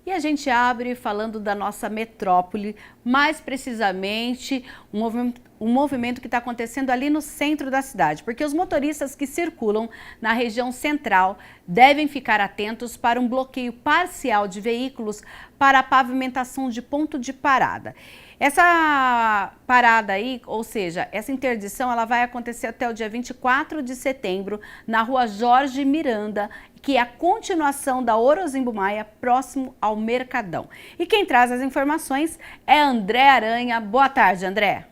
E a gente abre falando da nossa metrópole, mais precisamente um movimento que está acontecendo ali no centro da cidade, porque os motoristas que circulam na região central devem ficar atentos para um bloqueio parcial de veículos para a pavimentação de ponto de parada. Essa parada aí, ou seja, essa interdição, ela vai acontecer até o dia 24 de setembro na rua Jorge Miranda, que é a continuação da Orozimbo Maia, próximo ao Mercadão. E quem traz as informações é André Aranha. Boa tarde, André.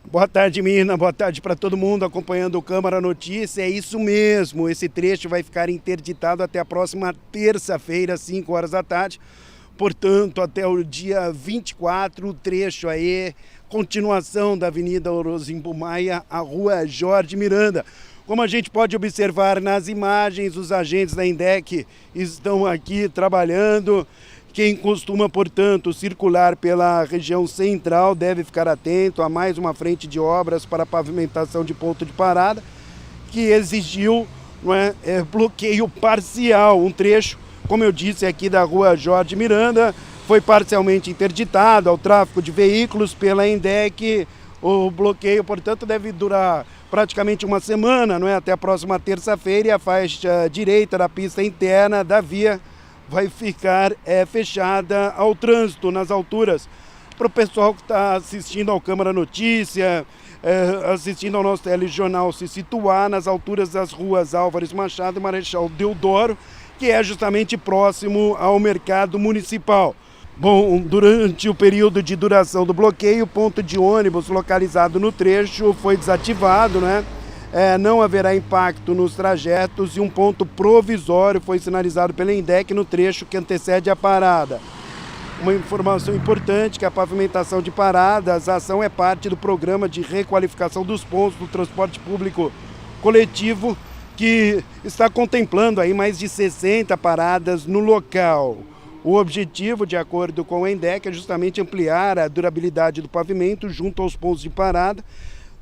Boa tarde, Mirna. Boa tarde para todo mundo acompanhando o Câmara Notícia. É isso mesmo, esse trecho vai ficar interditado até a próxima terça-feira, às 5 horas da tarde. Portanto, até o dia 24, o trecho aí, continuação da Avenida Orozimbo Maia, a Rua Jorge Miranda. Como a gente pode observar nas imagens, os agentes da INDEC estão aqui trabalhando. Quem costuma, portanto, circular pela região central deve ficar atento a mais uma frente de obras para pavimentação de ponto de parada, que exigiu bloqueio parcial. Um trecho, como eu disse, aqui da Rua Jorge Miranda, foi parcialmente interditado ao tráfego de veículos pela INDEC. O bloqueio, portanto, deve durar praticamente uma semana, até a próxima terça-feira, e a faixa direita da pista interna da via vai ficar fechada ao trânsito nas alturas. Para o pessoal que está assistindo ao Câmara Notícia, assistindo ao nosso telejornal, se situar nas alturas das ruas Álvares Machado e Marechal Deodoro, que é justamente próximo ao mercado municipal. Bom, durante o período de duração do bloqueio, o ponto de ônibus localizado no trecho foi desativado, não haverá impacto nos trajetos e um ponto provisório foi sinalizado pela INDEC no trecho que antecede a parada. Uma informação importante que a pavimentação de paradas, a ação é parte do programa de requalificação dos pontos do transporte público coletivo, que está contemplando aí mais de 60 paradas no local. O objetivo, de acordo com a INDEC, é justamente ampliar a durabilidade do pavimento junto aos pontos de parada,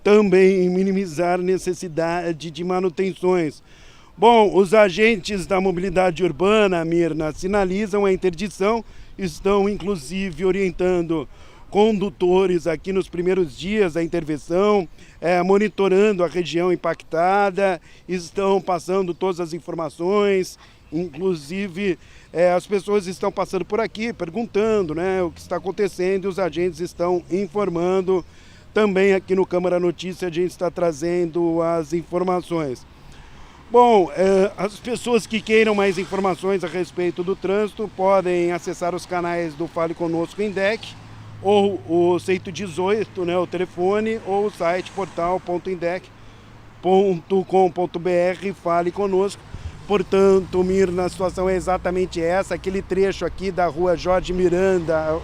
também minimizar necessidade de manutenções. Bom, os agentes da mobilidade urbana, Mirna, sinalizam a interdição, estão inclusive orientando condutores aqui nos primeiros dias da intervenção, monitorando a região impactada, estão passando todas as informações, inclusive as pessoas estão passando por aqui perguntando o que está acontecendo e os agentes estão informando. Também aqui no Câmara Notícia a gente está trazendo as informações. Bom, as pessoas que queiram mais informações a respeito do trânsito podem acessar os canais do Fale Conosco INDEC, ou o 118, o telefone, ou o site portal.indec.com.br, Fale Conosco. Portanto, Mirna, a situação é exatamente essa, aquele trecho aqui da Rua Jorge Miranda,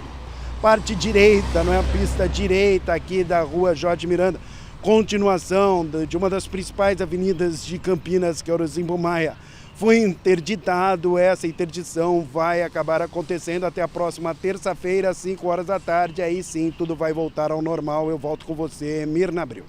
parte direita, a pista direita aqui da Rua Jorge Miranda, continuação de uma das principais avenidas de Campinas, que é Orozimbo Maia, foi interditado. Essa interdição vai acabar acontecendo até a próxima terça-feira, às 5 horas da tarde. Aí sim, tudo vai voltar ao normal. Eu volto com você, Mirna Abreu.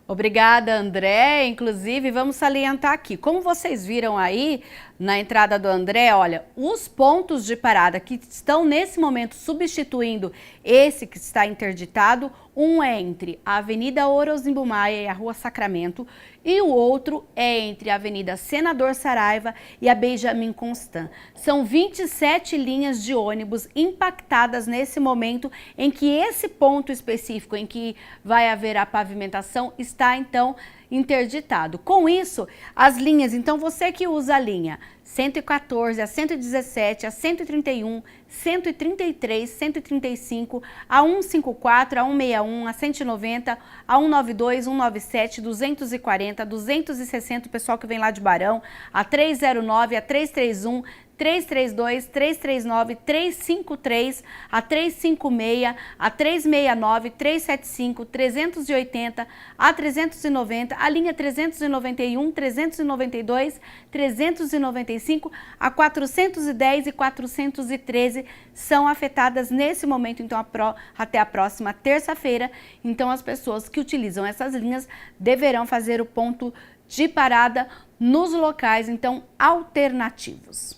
Obrigada, André. Inclusive, vamos salientar aqui, como vocês viram aí na entrada do André, olha, os pontos de parada que estão nesse momento substituindo esse que está interditado, um é entre a Avenida Orozimbo Maia e a Rua Sacramento, e o outro é entre a Avenida Senador Saraiva e a Benjamin Constant. São 27 linhas de ônibus impactadas nesse momento em que esse ponto específico em que vai haver a pavimentação está então interditado. Com isso, as linhas, então você que usa a linha 114, a 117, a 131, 133, 135, a 154, a 161, a 190, a 192, 197, 240, 260, o pessoal que vem lá de Barão, a 309, a 331, 332, 339, 353, a 356, a 369, 375, 380, a 390, a linha 391, 392, 395, a 410 e 413 são afetadas nesse momento, então até a próxima terça-feira. Então as pessoas que utilizam essas linhas deverão fazer o ponto de parada nos locais então alternativos.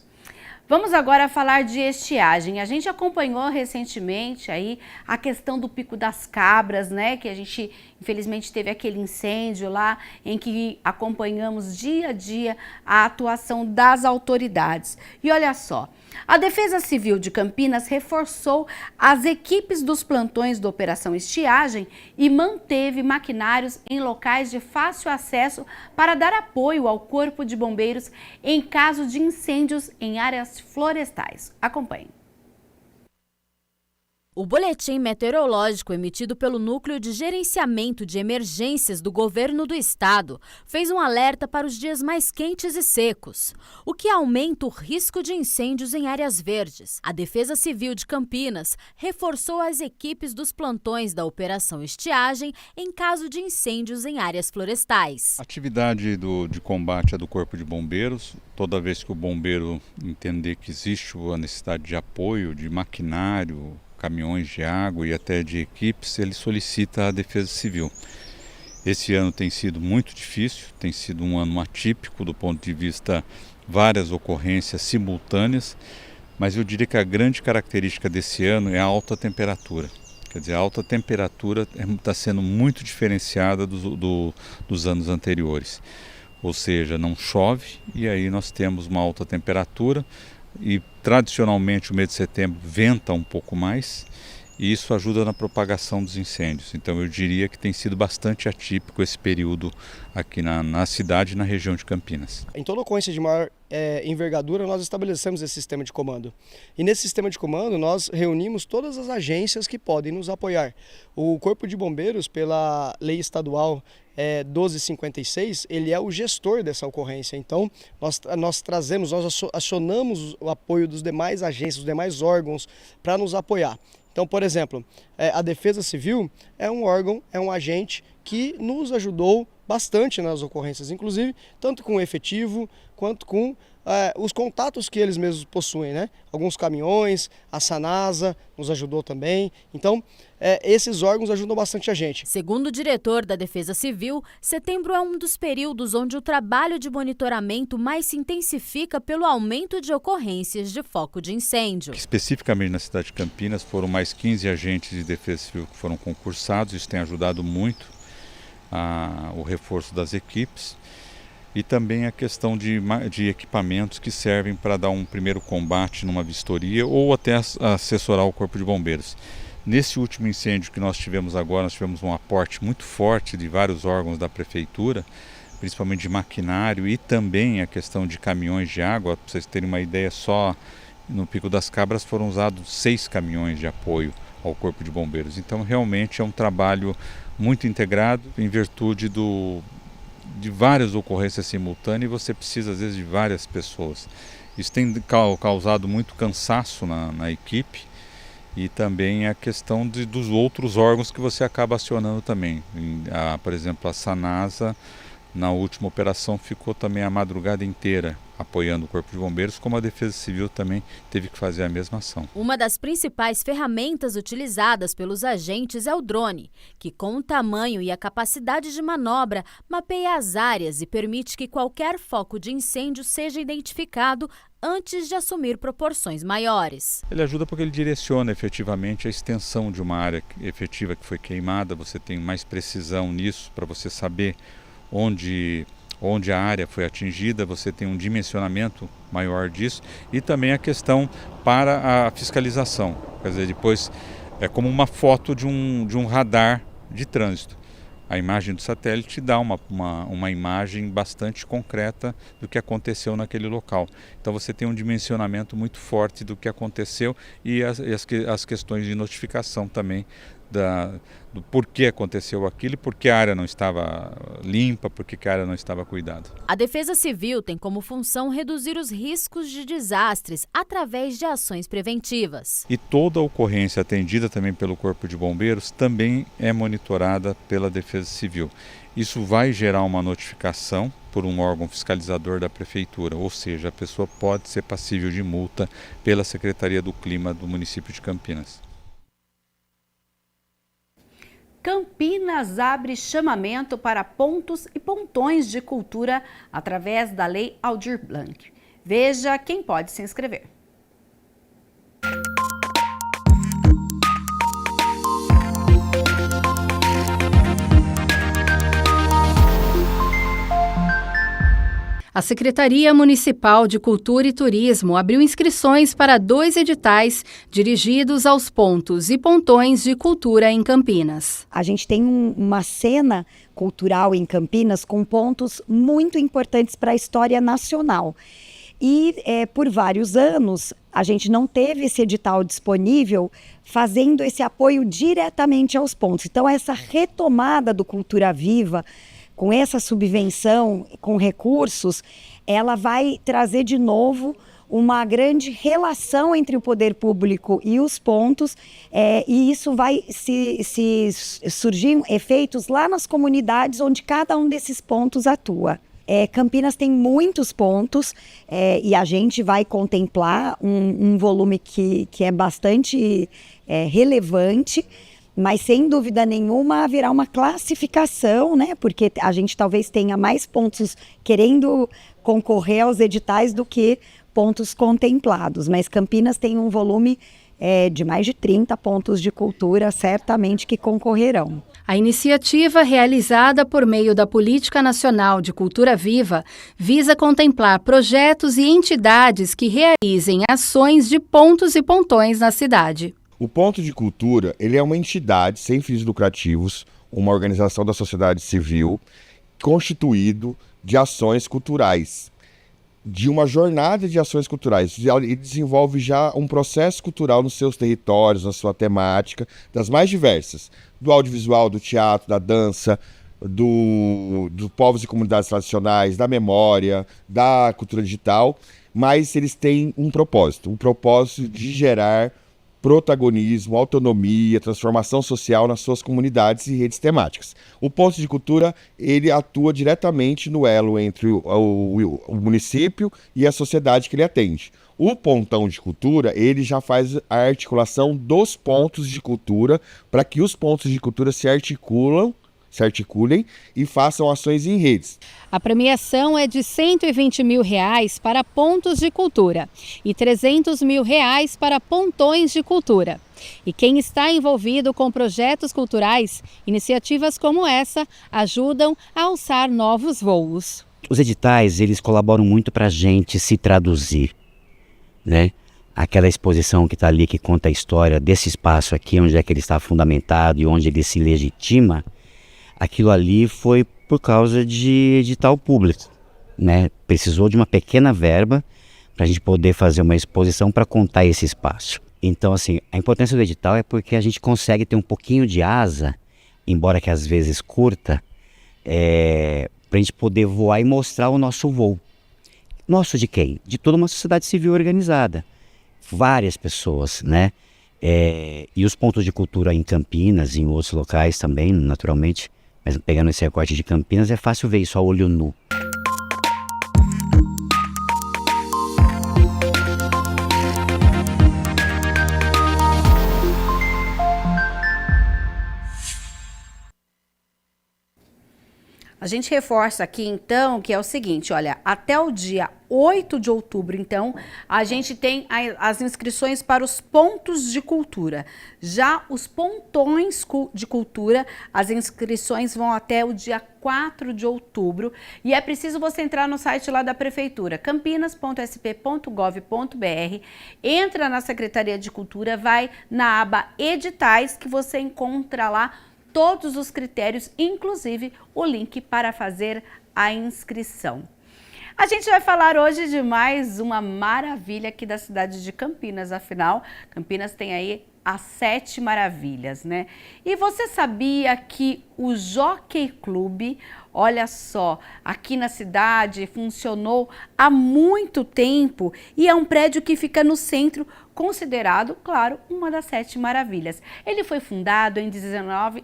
Vamos agora falar de estiagem. A gente acompanhou recentemente aí a questão do Pico das Cabras, né? Que a gente infelizmente teve aquele incêndio lá em que acompanhamos dia a dia a atuação das autoridades. E olha só, a Defesa Civil de Campinas reforçou as equipes dos plantões da Operação Estiagem e manteve maquinários em locais de fácil acesso para dar apoio ao Corpo de Bombeiros em caso de incêndios em áreas florestais. Acompanhe. O boletim meteorológico emitido pelo Núcleo de Gerenciamento de Emergências do Governo do Estado fez um alerta para os dias mais quentes e secos, o que aumenta o risco de incêndios em áreas verdes. A Defesa Civil de Campinas reforçou as equipes dos plantões da Operação Estiagem em caso de incêndios em áreas florestais. A atividade de combate é do Corpo de Bombeiros. Toda vez que o bombeiro entender que existe a necessidade de apoio, de maquinário, caminhões de água e até de equipes, ele solicita a Defesa Civil. Esse ano tem sido muito difícil, tem sido um ano atípico do ponto de vista várias ocorrências simultâneas, mas eu diria que a grande característica desse ano é a alta temperatura. Quer dizer, a alta temperatura está sendo muito diferenciada dos anos anteriores. Ou seja, não chove e aí nós temos uma alta temperatura. E tradicionalmente o mês de setembro venta um pouco mais e isso ajuda na propagação dos incêndios. Então eu diria que tem sido bastante atípico esse período aqui na cidade e na região de Campinas. Em toda ocorrência de maior envergadura nós estabelecemos esse sistema de comando. E nesse sistema de comando nós reunimos todas as agências que podem nos apoiar. O Corpo de Bombeiros, pela lei estadual 1256, ele é o gestor dessa ocorrência. Então nós acionamos o apoio dos demais agências, dos demais órgãos para nos apoiar. Então, por exemplo, a Defesa Civil é um órgão, é um agente que nos ajudou bastante nas ocorrências, inclusive tanto com o efetivo quanto com os contatos que eles mesmos possuem, né? Alguns caminhões, a Sanasa nos ajudou também. Então, esses órgãos ajudam bastante a gente. Segundo o diretor da Defesa Civil, setembro é um dos períodos onde o trabalho de monitoramento mais se intensifica pelo aumento de ocorrências de foco de incêndio. Especificamente na cidade de Campinas, foram mais 15 agentes de Defesa Civil que foram concursados. Isso tem ajudado muito o reforço das equipes. E também a questão de equipamentos que servem para dar um primeiro combate numa vistoria ou até assessorar o Corpo de Bombeiros. Nesse último incêndio que nós tivemos agora, nós tivemos um aporte muito forte de vários órgãos da Prefeitura, principalmente de maquinário e também a questão de caminhões de água. Para vocês terem uma ideia, só no Pico das Cabras foram usados 6 caminhões de apoio ao Corpo de Bombeiros. Então realmente é um trabalho muito integrado em virtude de várias ocorrências simultâneas e você precisa às vezes de várias pessoas. Isso tem causado muito cansaço na equipe e também a questão dos outros órgãos que você acaba acionando também. Por exemplo, a Sanasa na última operação ficou também a madrugada inteira apoiando o Corpo de Bombeiros, como a Defesa Civil também teve que fazer a mesma ação. Uma das principais ferramentas utilizadas pelos agentes é o drone, que com o tamanho e a capacidade de manobra mapeia as áreas e permite que qualquer foco de incêndio seja identificado antes de assumir proporções maiores. Ele ajuda porque ele direciona efetivamente a extensão de uma área efetiva que foi queimada, você tem mais precisão nisso para você saber onde a área foi atingida, você tem um dimensionamento maior disso e também a questão para a fiscalização. Quer dizer, depois é como uma foto de um radar de trânsito. A imagem do satélite dá uma imagem bastante concreta do que aconteceu naquele local. Então você tem um dimensionamento muito forte do que aconteceu e as questões de notificação também do porquê aconteceu aquilo, porque a área não estava limpa, porque a área não estava cuidada. A Defesa Civil tem como função reduzir os riscos de desastres através de ações preventivas. E toda ocorrência atendida também pelo Corpo de Bombeiros também é monitorada pela Defesa Civil. Isso vai gerar uma notificação por um órgão fiscalizador da Prefeitura, ou seja, a pessoa pode ser passível de multa pela Secretaria do Clima do município de Campinas. Campinas abre chamamento para pontos e pontões de cultura através da Lei Aldir Blanc. Veja quem pode se inscrever. A Secretaria Municipal de Cultura e Turismo abriu inscrições para 2 editais dirigidos aos pontos e pontões de cultura em Campinas. A gente tem uma cena cultural em Campinas com pontos muito importantes para a história nacional. E por vários anos a gente não teve esse edital disponível fazendo esse apoio diretamente aos pontos. Então essa retomada do Cultura Viva, com essa subvenção, com recursos, ela vai trazer de novo uma grande relação entre o poder público e os pontos, e isso vai surgir efeitos lá nas comunidades onde cada um desses pontos atua. Campinas tem muitos pontos e a gente vai contemplar um volume que é bastante relevante, mas sem dúvida nenhuma haverá uma classificação, né? Porque a gente talvez tenha mais pontos querendo concorrer aos editais do que pontos contemplados, mas Campinas tem um volume de mais de 30 pontos de cultura, certamente que concorrerão. A iniciativa, realizada por meio da Política Nacional de Cultura Viva, visa contemplar projetos e entidades que realizem ações de pontos e pontões na cidade. O Ponto de Cultura, ele é uma entidade sem fins lucrativos, uma organização da sociedade civil, constituído de ações culturais, de uma jornada de ações culturais. Ele desenvolve já um processo cultural nos seus territórios, na sua temática, das mais diversas, do audiovisual, do teatro, da dança, dos povos e comunidades tradicionais, da memória, da cultura digital, mas eles têm um propósito de gerar protagonismo, autonomia, transformação social nas suas comunidades e redes temáticas. O Ponto de Cultura, ele atua diretamente no elo entre o município e a sociedade que ele atende. O Pontão de Cultura, ele já faz a articulação dos pontos de cultura para que os pontos de cultura se articulem e façam ações em redes. A premiação é de R$ 120 mil para pontos de cultura e R$ 300 mil para pontões de cultura. E quem está envolvido com projetos culturais, iniciativas como essa ajudam a alçar novos voos. Os editais, eles colaboram muito para a gente se traduzir, né? Aquela exposição que está ali, que conta a história desse espaço aqui, onde é que ele está fundamentado e onde ele se legitima, aquilo ali foi por causa de edital público, né? Precisou de uma pequena verba para a gente poder fazer uma exposição para contar esse espaço. Então, assim, a importância do edital é porque a gente consegue ter um pouquinho de asa, embora que às vezes curta, para a gente poder voar e mostrar o nosso voo. Nosso de quem? De toda uma sociedade civil organizada. Várias pessoas, né? E os pontos de cultura em Campinas e em outros locais também, naturalmente, mas pegando esse recorte de Campinas, é fácil ver isso a olho nu. A gente reforça aqui, então, que é o seguinte, olha, até o dia 8 de outubro, então, a gente tem as inscrições para os pontos de cultura. Já os pontões de cultura, as inscrições vão até o dia 4 de outubro. E é preciso você entrar no site lá da Prefeitura, campinas.sp.gov.br, entra na Secretaria de Cultura, vai na aba Editais, que você encontra lá todos os critérios, inclusive o link para fazer a inscrição. A gente vai falar hoje de mais uma maravilha aqui da cidade de Campinas, afinal, Campinas tem aí as 7 maravilhas, né? E você sabia que o Jockey Club, olha só, aqui na cidade funcionou há muito tempo e é um prédio que fica no centro, considerado, claro, uma das 7 maravilhas. Ele foi fundado em 19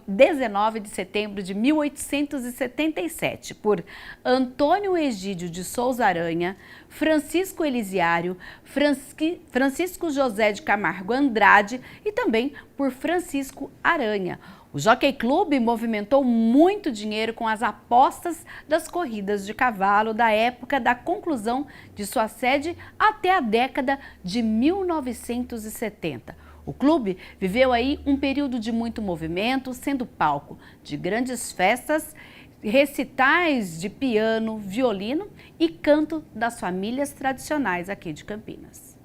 de setembro de 1877 por Antônio Egídio de Souza Aranha, Francisco Elisiário, Francisco José de Camargo Andrade e também por Francisco Aranha. O Jockey Club movimentou muito dinheiro com as apostas das corridas de cavalo da época da conclusão de sua sede até a década de 1970. O clube viveu aí um período de muito movimento, sendo palco de grandes festas recitais de piano, violino e canto das famílias tradicionais aqui de Campinas.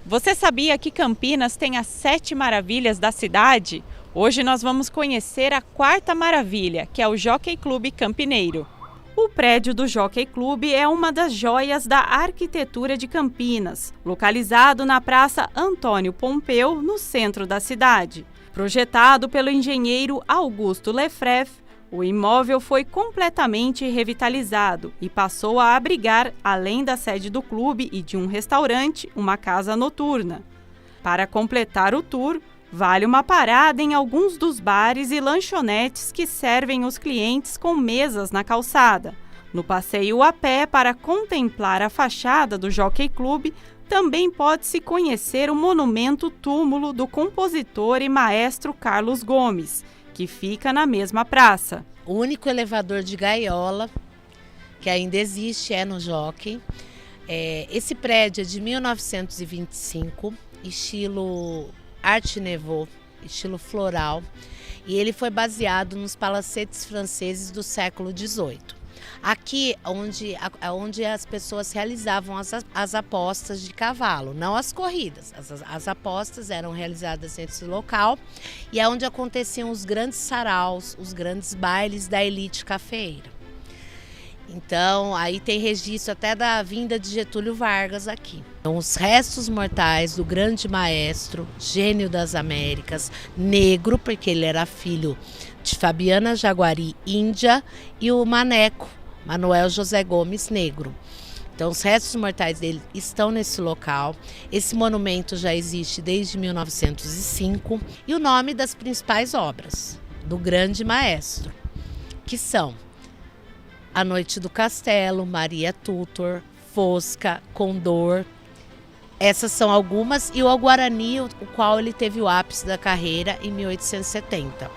Você sabia que Campinas tem as 7 maravilhas da cidade? Hoje nós vamos conhecer a 4ª maravilha, que é o Jockey Club Campineiro. O prédio do Jockey Club é uma das joias da arquitetura de Campinas, localizado na Praça Antônio Pompeu, no centro da cidade. Projetado pelo engenheiro Augusto Lefebvre, o imóvel foi completamente revitalizado e passou a abrigar, além da sede do clube e de um restaurante, uma casa noturna. Para completar o tour, vale uma parada em alguns dos bares e lanchonetes que servem os clientes com mesas na calçada. No passeio a pé para contemplar a fachada do Jockey Club, também pode-se conhecer o monumento túmulo do compositor e maestro Carlos Gomes, que fica na mesma praça. O único elevador de gaiola que ainda existe é no Jockey. Esse prédio é de 1925, estilo Art Nouveau, estilo floral, e ele foi baseado nos palacetes franceses do século XVIII. Aqui onde as pessoas realizavam as apostas de cavalo, não as corridas. As apostas eram realizadas nesse local e é onde aconteciam os grandes saraus, os grandes bailes da elite cafeeira. Então, aí tem registro até da vinda de Getúlio Vargas aqui. Então, os restos mortais do grande maestro, gênio das Américas, negro, porque ele era filho de Fabiana Jaguari, índia, e o Maneco, Manuel José Gomes, negro. Então, os restos mortais dele estão nesse local. Esse monumento já existe desde 1905. E o nome das principais obras do grande maestro, que são A Noite do Castelo, Maria Tutor, Fosca, Condor. Essas são algumas, e o Guarani, o qual ele teve o ápice da carreira em 1870.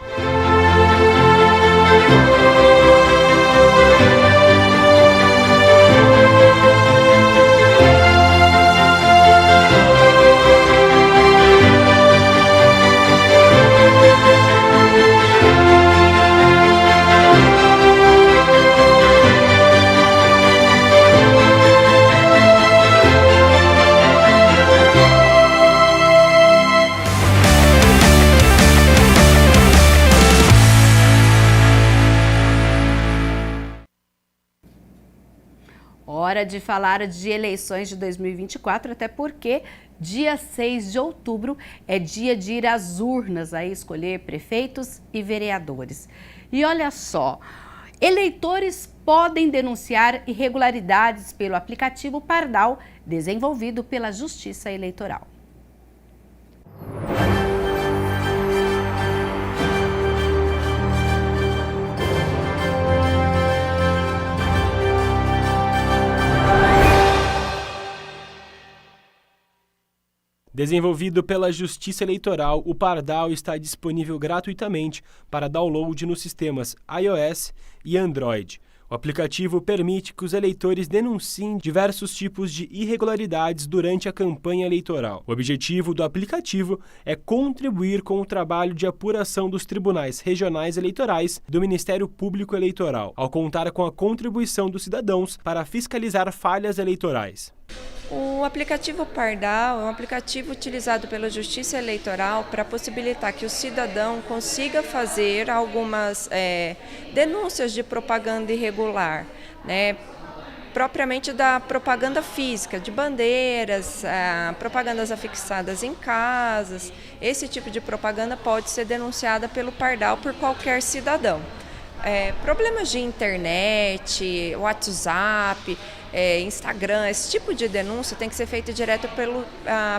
Hora de falar de eleições de 2024, até porque dia 6 de outubro é dia de ir às urnas aí escolher prefeitos e vereadores. E olha só, eleitores podem denunciar irregularidades pelo aplicativo Pardal, desenvolvido pela Justiça Eleitoral. Desenvolvido pela Justiça Eleitoral, o Pardal está disponível gratuitamente para download nos sistemas iOS e Android. O aplicativo permite que os eleitores denunciem diversos tipos de irregularidades durante a campanha eleitoral. O objetivo do aplicativo é contribuir com o trabalho de apuração dos tribunais regionais eleitorais do Ministério Público Eleitoral, ao contar com a contribuição dos cidadãos para fiscalizar falhas eleitorais. O aplicativo Pardal é um aplicativo utilizado pela Justiça Eleitoral para possibilitar que o cidadão consiga fazer algumas denúncias de propaganda irregular, né? Propriamente da propaganda física, de bandeiras, propagandas afixadas em casas. Esse tipo de propaganda pode ser denunciada pelo Pardal por qualquer cidadão. Problemas de internet, WhatsApp, Instagram, esse tipo de denúncia tem que ser feita direto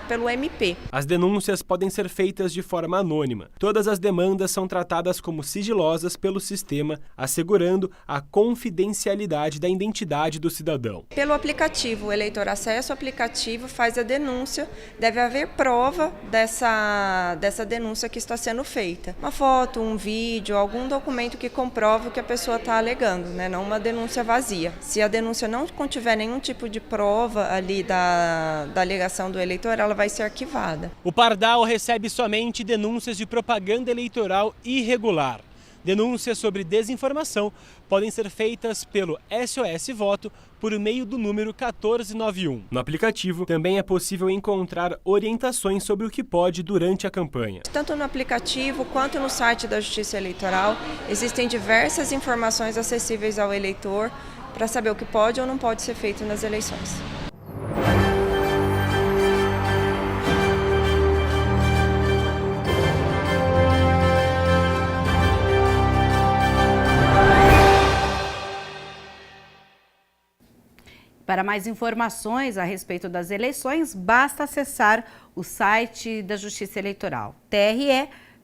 pelo MP. As denúncias podem ser feitas de forma anônima. Todas as demandas são tratadas como sigilosas pelo sistema, assegurando a confidencialidade da identidade do cidadão. Pelo aplicativo, o eleitor acessa o aplicativo, faz a denúncia, deve haver prova dessa denúncia que está sendo feita. Uma foto, um vídeo, algum documento que comprove o que a pessoa está alegando, né? Não uma denúncia vazia. Se a denúncia não contiver tiver nenhum tipo de prova ali da alegação do eleitor, ela vai ser arquivada. O Pardal recebe somente denúncias de propaganda eleitoral irregular. Denúncias sobre desinformação podem ser feitas pelo SOS Voto por meio do número 1491. No aplicativo também é possível encontrar orientações sobre o que pode durante a campanha. Tanto no aplicativo quanto no site da Justiça Eleitoral existem diversas informações acessíveis ao eleitor para saber o que pode ou não pode ser feito nas eleições. Para mais informações a respeito das eleições, basta acessar o site da Justiça Eleitoral, tre-sp.jus.br.